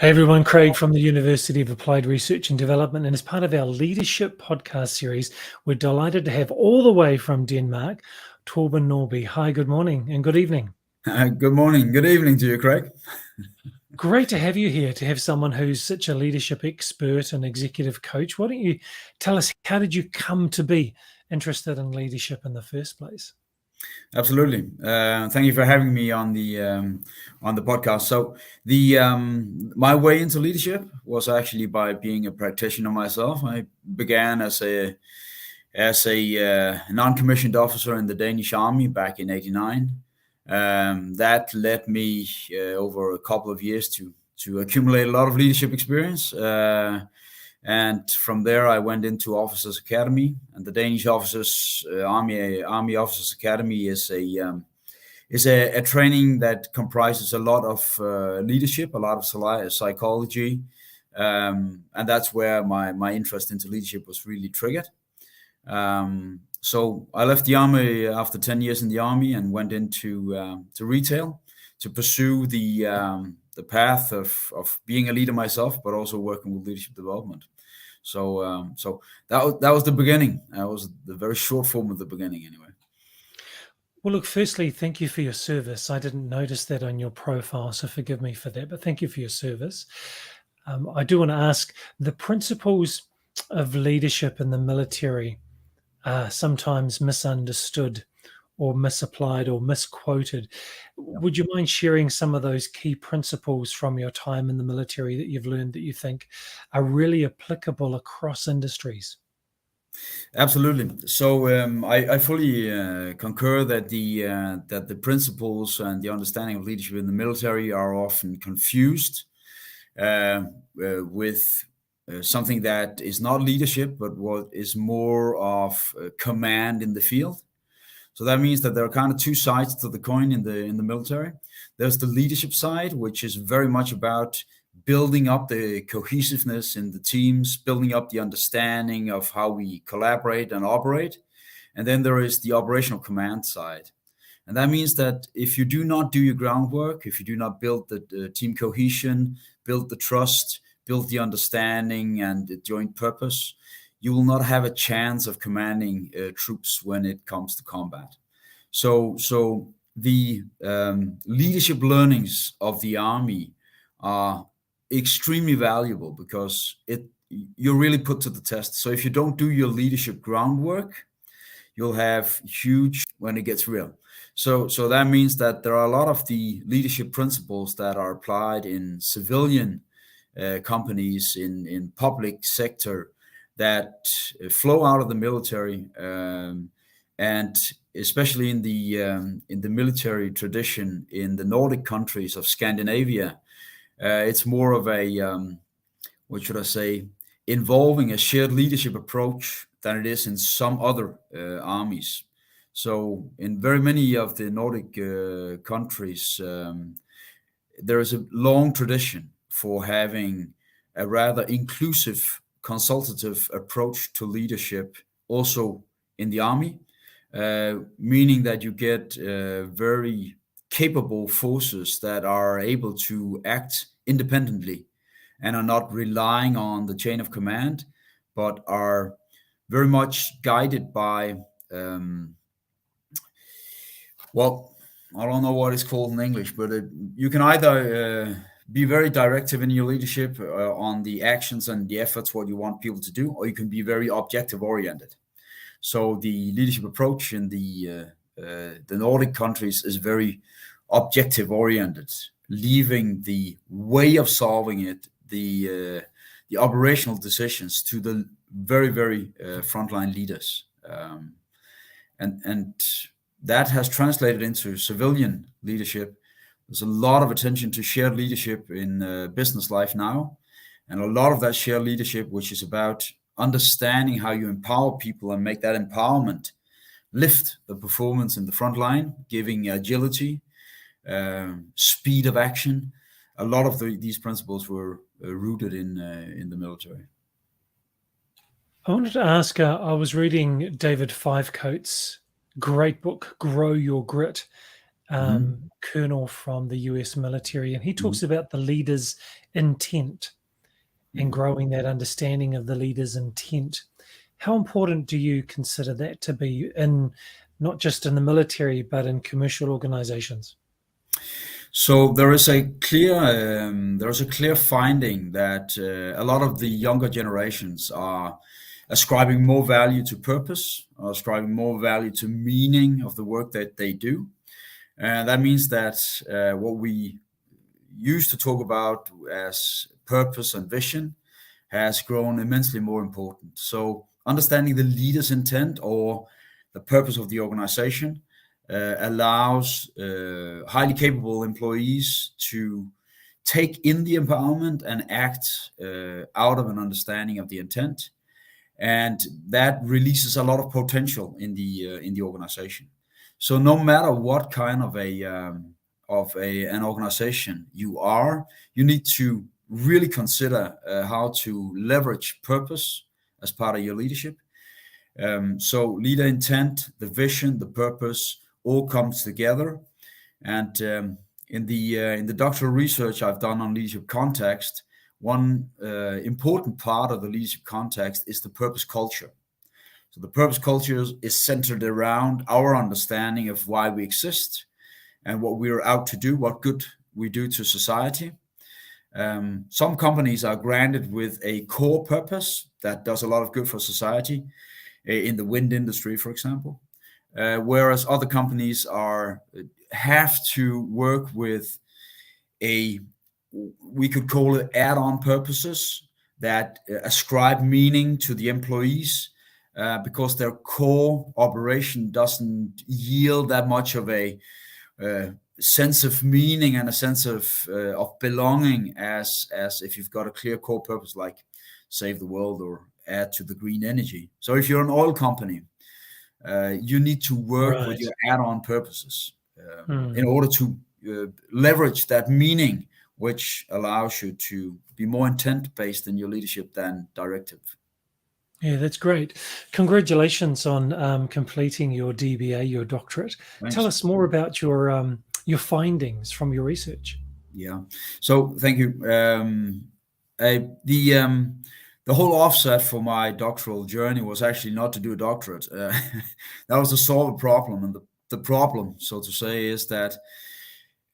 Hey everyone, Craig from the University of Applied Research and Development, and as part of our leadership podcast series, we're delighted to have all the way from Denmark, Torben Nørby. Hi, good morning and good evening. Good morning, good evening to you, Craig. Great to have you here, to have someone who's such a leadership expert and executive coach. Why don't you tell us, how did you come to be interested in leadership in the first place? Absolutely. Thank you for having me on the podcast. So the my way into leadership was actually by being a practitioner myself. I began as a non-commissioned officer in the Danish Army back in '89. That led me over a couple of years to accumulate a lot of leadership experience. And from there, I went into Officers Academy, and the Danish Officers Army Officers Academy is a training that comprises a lot of leadership, a lot of psychology, and that's where my interest into leadership was really triggered. So I left the army after 10 years in the army and went into to retail to pursue the path of being a leader myself, but also working with leadership development. So that was the beginning. That was the very short form of the beginning, anyway. Well, look, firstly, thank you for your service. I didn't notice that on your profile, so forgive me for that, but thank you for your service. I do want to ask, the principles of leadership in the military are sometimes misunderstood or misapplied or misquoted. Would you mind sharing some of those key principles from your time in the military that you've learned that you think are really applicable across industries? Absolutely. So I fully concur that the principles and the understanding of leadership in the military are often confused with something that is not leadership, but what is more of command in the field. So that means that there are kind of two sides to the coin in the military. There's the leadership side, which is very much about building up the cohesiveness in the teams, building up the understanding of how we collaborate and operate. And then there is the operational command side. And that means that if you do not do your groundwork, if you do not build the team cohesion, build the trust, build the understanding and the joint purpose, you will not have a chance of commanding troops when it comes to combat. So the leadership learnings of the Army are extremely valuable because you're really put to the test. So if you don't do your leadership groundwork, you'll have huge when it gets real. So that means that there are a lot of the leadership principles that are applied in civilian companies, in public sector, that flow out of the military, and especially in the military tradition in the Nordic countries of Scandinavia. It's more of a what should I say, involving a shared leadership approach than it is in some other armies. So in very many of the Nordic countries, there is a long tradition for having a rather inclusive consultative approach to leadership also in the army, meaning that you get very capable forces that are able to act independently and are not relying on the chain of command, but are very much guided by, well, I don't know what it's called in English, but you can either be very directive in your leadership on the actions and the efforts, what you want people to do, or you can be very objective oriented. So the leadership approach in the Nordic countries is very objective oriented, leaving the way of solving it, the operational decisions to the very frontline leaders, and that has translated into civilian leadership. There's a lot of attention to shared leadership in business life now, and a lot of that shared leadership, which is about understanding how you empower people and make that empowerment lift the performance in the front line, giving agility, speed of action. A lot of these principles were rooted in the military. I wanted to ask, I was reading David Fivecoat's great book, Grow Your Grit. colonel from the US military, and he talks about the leader's intent and growing that understanding of the leader's intent. How important do you consider that to be in not just in the military, but in commercial organizations? So there is a clear finding that a lot of the younger generations are ascribing more value to purpose, are ascribing more value to meaning of the work that they do. And that means that what we used to talk about as purpose and vision has grown immensely more important. So understanding the leader's intent or the purpose of the organization allows highly capable employees to take in the empowerment and act out of an understanding of the intent, and that releases a lot of potential in the organization. So no matter what kind of an organization you are, you need to really consider how to leverage purpose as part of your leadership. So leader intent, the vision, the purpose, all comes together. And in the doctoral research I've done on leadership context, one important part of the leadership context is the purpose culture. So the purpose culture is centered around our understanding of why we exist and what we're out to do, what good we do to society. Some companies are granted with a core purpose that does a lot of good for society, in the wind industry, for example. Whereas other companies have to work with we could call it add-on purposes that ascribe meaning to the employees because their core operation doesn't yield that much of a sense of meaning and a sense of belonging as if you've got a clear core purpose like save the world or add to the green energy. So if you're an oil company, you need to work with your add-on purposes in order to leverage that meaning, which allows you to be more intent-based in your leadership than directive. Yeah, that's great. Congratulations on completing your DBA, your doctorate. Thanks. Tell us more about your findings from your research. Yeah. So thank you. The whole offset for my doctoral journey was actually not to do a doctorate. That was to solve a problem, and the problem, so to say, is that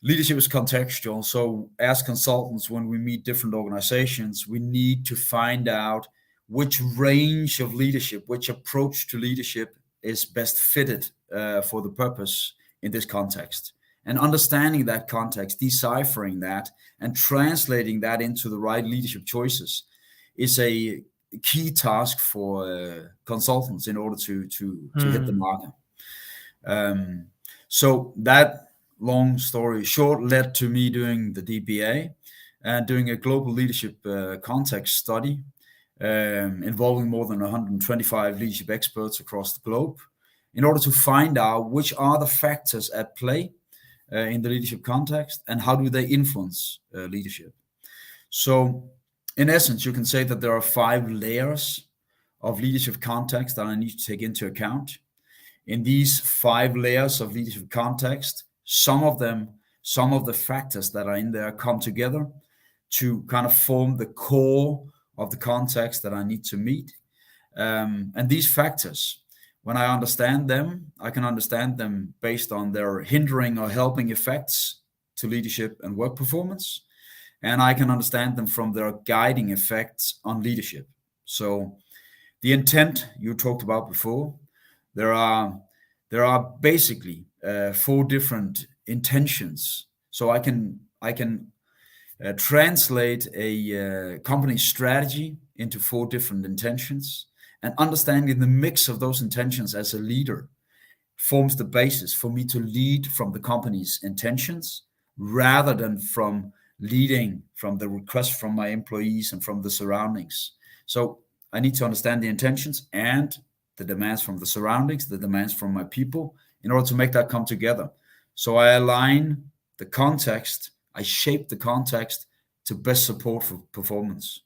leadership is contextual. So as consultants, when we meet different organizations, we need to find out which range of leadership, which approach to leadership is best fitted for the purpose in this context. And understanding that context, deciphering that, and translating that into the right leadership choices is a key task for consultants in order to hit the market. So that, long story short, led to me doing the DBA and doing a global leadership context study involving more than 125 leadership experts across the globe in order to find out which are the factors at play in the leadership context and how do they influence leadership. So in essence, you can say that there are 5 layers of leadership context that I need to take into account. In these 5 layers of leadership context, some of the factors that are in there come together to kind of form the core of the context that I need to meet. And these factors, when I understand them, I can understand them based on their hindering or helping effects to leadership and work performance. And I can understand them from their guiding effects on leadership. So the intent you talked about before, there are basically 4 different intentions. So I can translate a company strategy into 4 different intentions, and understanding the mix of those intentions as a leader forms the basis for me to lead from the company's intentions rather than from leading from the request from my employees and from the surroundings. So I need to understand the intentions and the demands from the surroundings, the demands from my people, in order to make that come together. So I align the context, I shape the context to best support for performance.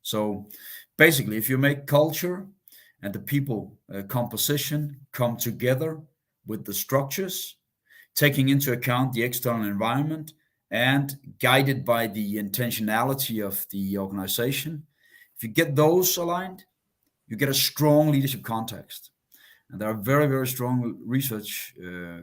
So basically, if you make culture and the people composition come together with the structures, taking into account the external environment and guided by the intentionality of the organization. If you get those aligned, you get a strong leadership context. And there are very, very strong research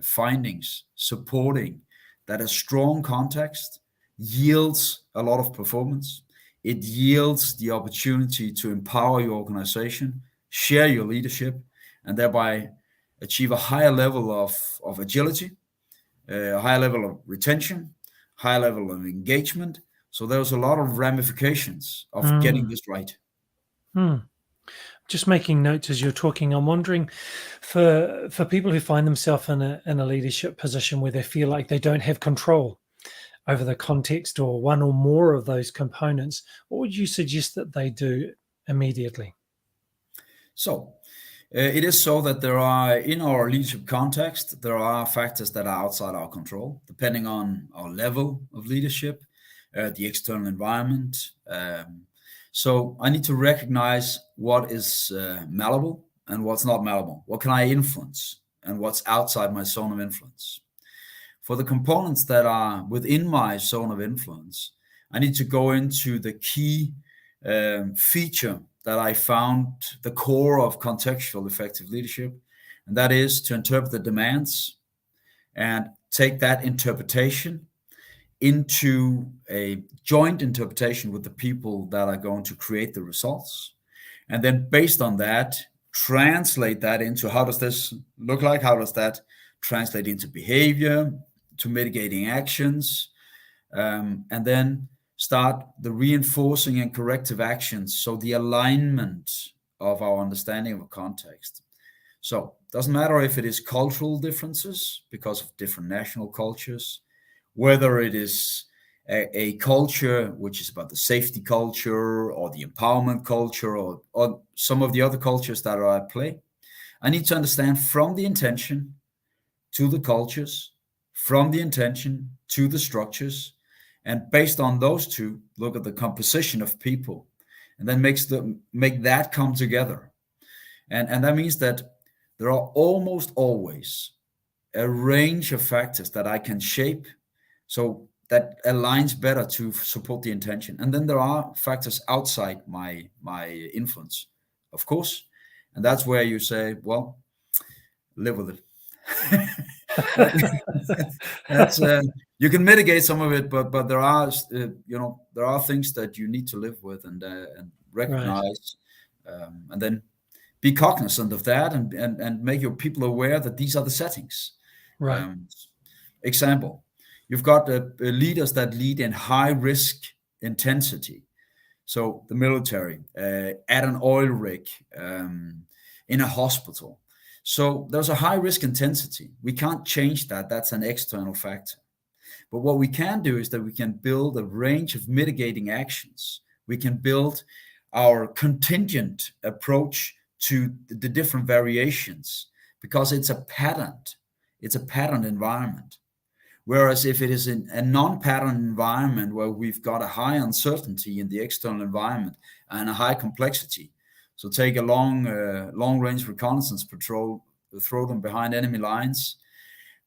findings supporting that a strong context yields a lot of performance. It yields the opportunity to empower your organization, share your leadership, and thereby achieve a higher level of agility, a higher level of retention, higher level of engagement. So there's a lot of ramifications of getting this right. Just making notes as you're talking. I'm wondering, for people who find themselves in a leadership position where they feel like they don't have control over the context or one or more of those components, what would you suggest that they do immediately? So it is so that there are, in our leadership context, there are factors that are outside our control, depending on our level of leadership, the external environment. So I need to recognize what is malleable and what's not malleable. What can I influence and what's outside my zone of influence? For the components that are within my zone of influence, I need to go into the key feature that I found the core of contextual effective leadership, and that is to interpret the demands and take that interpretation into a joint interpretation with the people that are going to create the results. And then based on that, translate that into how does this look like? How does that translate into behavior, to mitigating actions? And then start the reinforcing and corrective actions. So the alignment of our understanding of a context. So it doesn't matter if it is cultural differences because of different national cultures, whether it is a culture which is about the safety culture or the empowerment culture or some of the other cultures that are at play. I need to understand from the intention to the cultures, from the intention to the structures, and based on those two, look at the composition of people, and then make that come together. And that means that there are almost always a range of factors that I can shape so that aligns better to support the intention. And then there are factors outside my influence, of course. And that's where you say, well, live with it. That's you can mitigate some of it, but there are there are things that you need to live with and recognize, right. And then be cognizant of that and make your people aware that these are the settings. Right. Example, you've got leaders that lead in high risk intensity. So the military, at an oil rig, in a hospital. So there's a high risk intensity. We can't change that. That's an external factor. But what we can do is that we can build a range of mitigating actions. We can build our contingent approach to the different variations because it's a pattern. It's a patterned environment. Whereas if it is in a non-patterned environment where we've got a high uncertainty in the external environment and a high complexity, so take a long-range reconnaissance patrol, throw them behind enemy lines,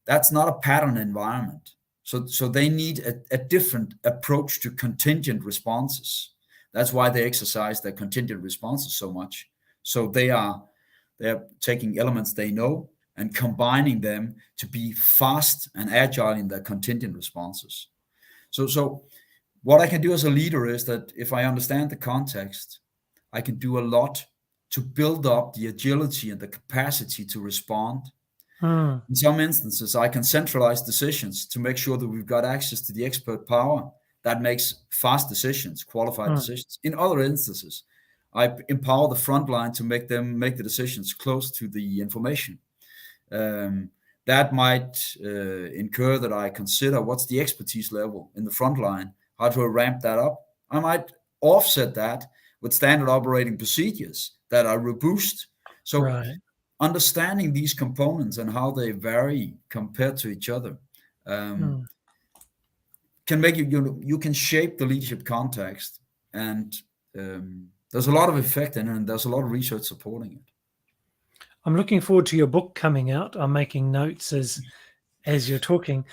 that's not a patterned environment. So they need a different approach to contingent responses. That's why they exercise their contingent responses so much. So they're taking elements they know and combining them to be fast and agile in their contingent responses. So what I can do as a leader is that if I understand the context, I can do a lot to build up the agility and the capacity to respond. In some instances, I can centralize decisions to make sure that we've got access to the expert power that makes fast decisions, qualified decisions. In other instances, I empower the front line to make them make the decisions close to the information. That might incur that I consider what's the expertise level in the front line, how to ramp that up. I might offset that with standard operating procedures that are robust. So right. Understanding these components and how they vary compared to each other can make you can shape the leadership context, and there's a lot of effect in it, and there's a lot of research supporting it. I'm looking forward to your book coming out. I'm making notes as you're talking.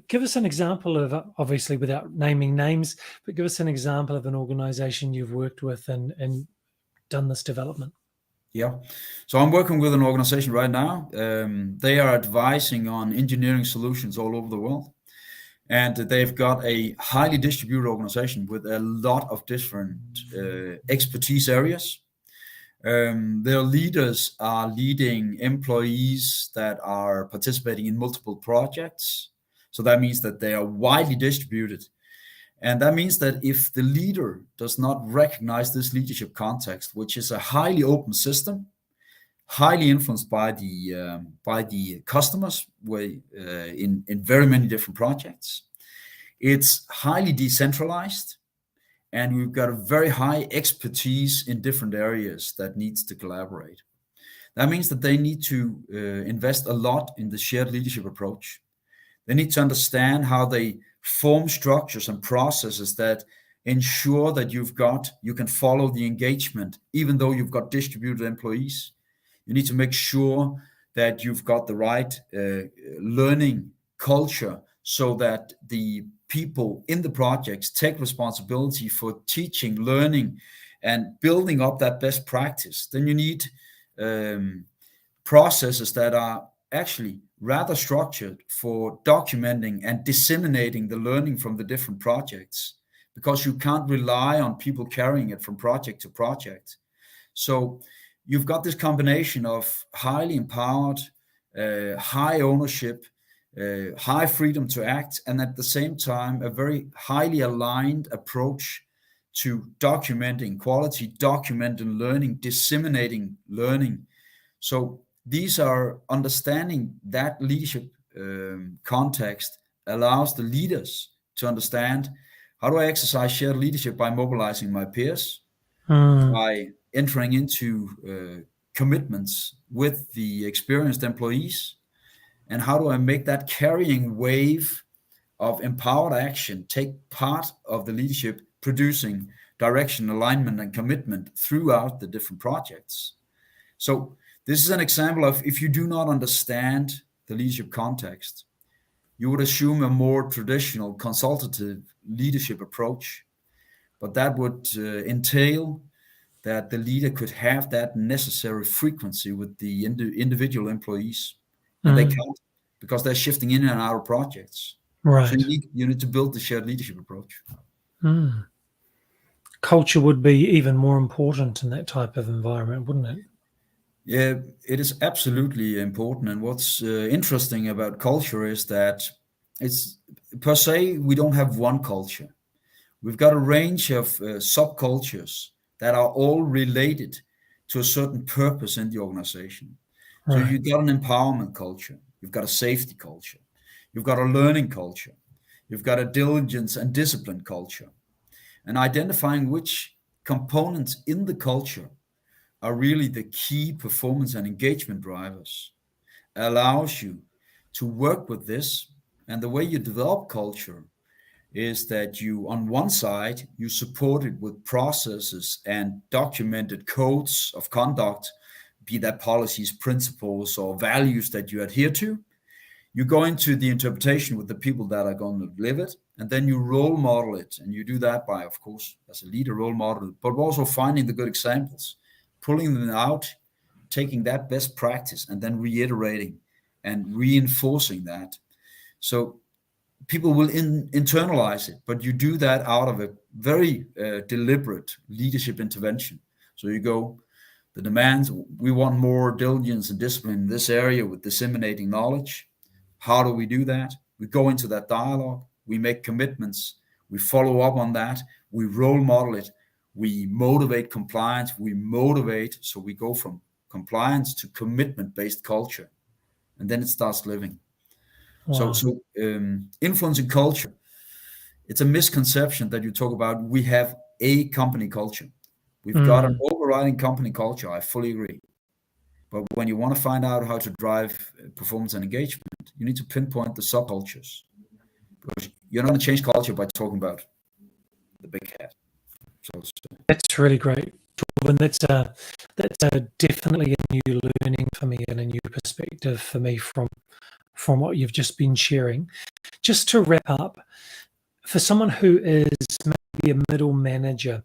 Give us an example of, obviously without naming names, but give us an example of an organization you've worked with and done this development. Yeah. So I'm working with an organization right now. They are advising on engineering solutions all over the world. And they've got a highly distributed organization with a lot of different expertise areas. Their leaders are leading employees that are participating in multiple projects. So that means that they are widely distributed. And that means that if the leader does not recognize this leadership context, which is a highly open system, highly influenced by the customers in very many different projects, it's highly decentralized, and we've got a very high expertise in different areas that needs to collaborate. That means that they need to invest a lot in the shared leadership approach. They need to understand how they form structures and processes that ensure that you can follow the engagement, even though you've got distributed employees. You need to make sure that you've got the right learning culture so that the people in the projects take responsibility for teaching, learning, and building up that best practice. Then you need processes that are actually rather structured for documenting and disseminating the learning from the different projects, because you can't rely on people carrying it from project to project. So you've got this combination of highly empowered, high ownership, high freedom to act, and at the same time, a very highly aligned approach to documenting quality, documenting learning, disseminating learning. So these are understanding that leadership context allows the leaders to understand, how do I exercise shared leadership by mobilizing my peers, by entering into commitments with the experienced employees, and how do I make that carrying wave of empowered action take part of the leadership, producing direction, alignment, and commitment throughout the different projects. So this is an example of, if you do not understand the leadership context, you would assume a more traditional consultative leadership approach, but that would entail that the leader could have that necessary frequency with the individual employees, and they can't, because they're shifting in and out of projects. Right. So you need to build the shared leadership approach. Culture would be even more important in that type of environment, wouldn't it? Yeah, it is absolutely important. And what's interesting about culture is that it's, per se, we don't have one culture. We've got a range of subcultures that are all related to a certain purpose in the organization. So Right. you've got an empowerment culture, you've got a safety culture, you've got a learning culture, you've got a diligence and discipline culture. And identifying which components in the culture are really the key performance and engagement drivers allows you to work with this. And the way you develop culture is that you, on one side, you support it with processes and documented codes of conduct, be that policies, principles, or values that you adhere to. You go into the interpretation with the people that are going to live it, and then you role model it. And you do that by, of course, as a leader, role model, but also finding the good examples, pulling them out, taking that best practice, and then reiterating and reinforcing that. So people will internalize it, but you do that out of a very deliberate leadership intervention. So you go, the demands, we want more diligence and discipline in this area with disseminating knowledge. How do we do that? We go into that dialogue, we make commitments, we follow up on that, we role model it, we motivate compliance, we motivate, so we go from compliance to commitment-based culture, and then it starts living. Wow. So influencing culture, it's a misconception that you talk about, we have a company culture. We've got an overriding company culture, I fully agree. But when you want to find out how to drive performance and engagement, you need to pinpoint the subcultures. Because you're not going to change culture by talking about the big hat. So that's really great, Torben. That's definitely a new learning for me and a new perspective for me from from what you've just been sharing. Just to wrap up, for someone who is maybe a middle manager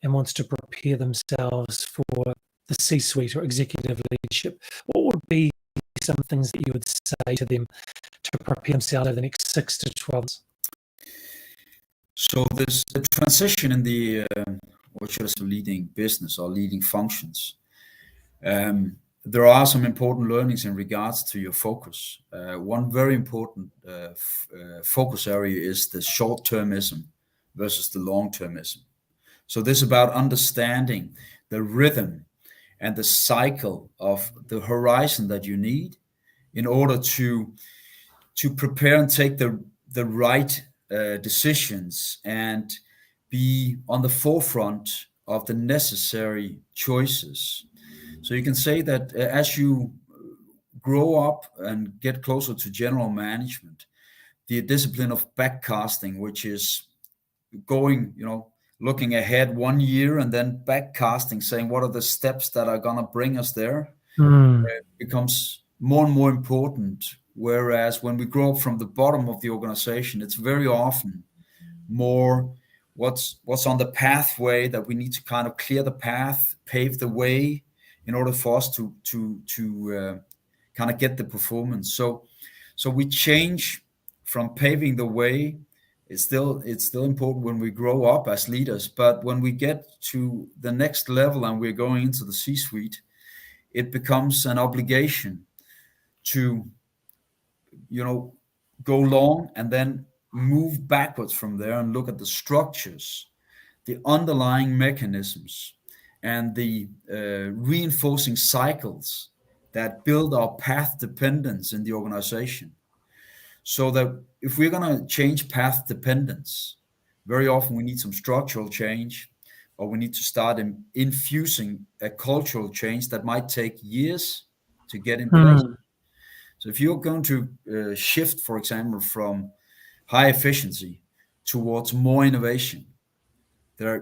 and wants to prepare themselves for the C-suite or executive leadership, what would be some things that you would say to them to prepare themselves over the next 6 to 12 months? So the transition in the, what should I say, leading business or leading functions, there are some important learnings in regards to your focus. One very important focus area is the short-termism versus the long-termism. So this is about understanding the rhythm and the cycle of the horizon that you need in order to prepare and take the right decisions and be on the forefront of the necessary choices. So you can say that as you grow up and get closer to general management, the discipline of backcasting, which is going, looking ahead 1 year and then backcasting, saying what are the steps that are going to bring us there, becomes more and more important. Whereas when we grow up from the bottom of the organization, it's very often more what's on the pathway that we need to kind of clear the path, pave the way in order for us to kind of get the performance. So we change from paving the way. It's still important when we grow up as leaders, but when we get to the next level and we're going into the C-suite, it becomes an obligation to go long and then move backwards from there and look at the structures, the underlying mechanisms, and the reinforcing cycles that build our path dependence in the organization. So that if we're going to change path dependence, very often we need some structural change, or we need to start infusing a cultural change that might take years to get in place. So if you're going to shift, for example, from high efficiency towards more innovation,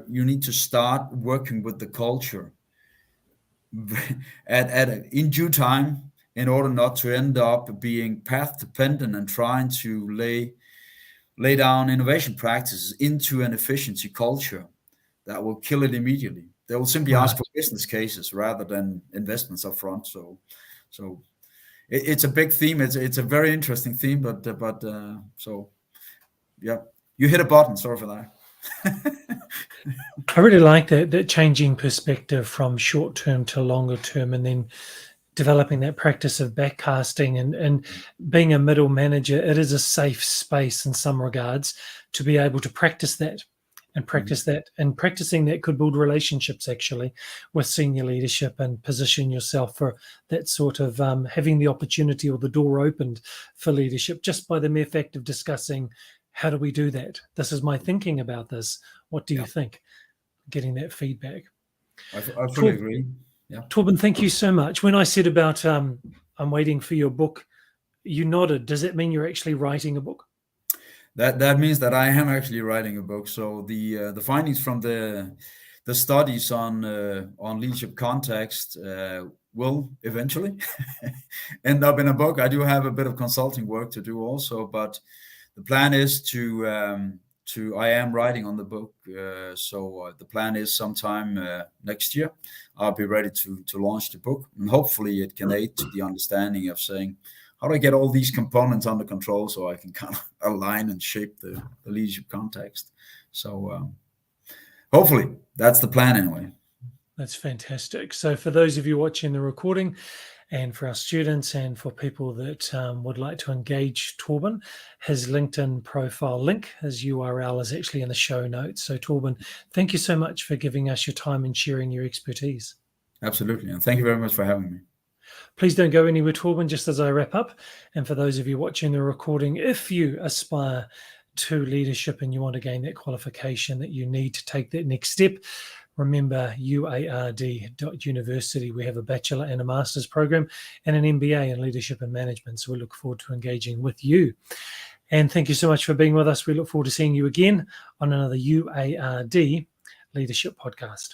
you need to start working with the culture in due time in order not to end up being path dependent and trying to lay down innovation practices into an efficiency culture that will kill it immediately. They will simply ask for business cases rather than investments up front. So it's a big theme. It's a very interesting theme, but yeah, you hit a button. Sorry for that. I really like that changing perspective from short term to longer term, and then developing that practice of backcasting and being a middle manager. It is a safe space in some regards to be able to practice that and practice that, and practicing that could build relationships actually with senior leadership and position yourself for that sort of having the opportunity or the door opened for leadership just by the mere fact of discussing, how do we do that? This is my thinking about this. What do you think? Getting that feedback. I fully agree. Yeah. Torben, thank you so much. When I said about I'm waiting for your book, you nodded. Does that mean you're actually writing a book? That means that I am actually writing a book. So the findings from the studies on leadership context will eventually end up in a book. I do have a bit of consulting work to do also, but the plan is I am writing on the book. So the plan is sometime next year, I'll be ready to launch the book, and hopefully it can aid to the understanding of saying, how do I get all these components under control so I can kind of align and shape the leadership context? So hopefully that's the plan anyway. That's fantastic. So for those of you watching the recording, and for our students and for people that would like to engage Torben, his LinkedIn profile link, his URL is actually in the show notes. So Torben, thank you so much for giving us your time and sharing your expertise. Absolutely. And thank you very much for having me. Please don't go anywhere, Torben, just as I wrap up. And for those of you watching the recording, if you aspire to leadership and you want to gain that qualification that you need to take that next step, remember UARD.university. We have a bachelor and a master's program and an MBA in leadership and management. So we look forward to engaging with you. And thank you so much for being with us. We look forward to seeing you again on another UARD Leadership Podcast.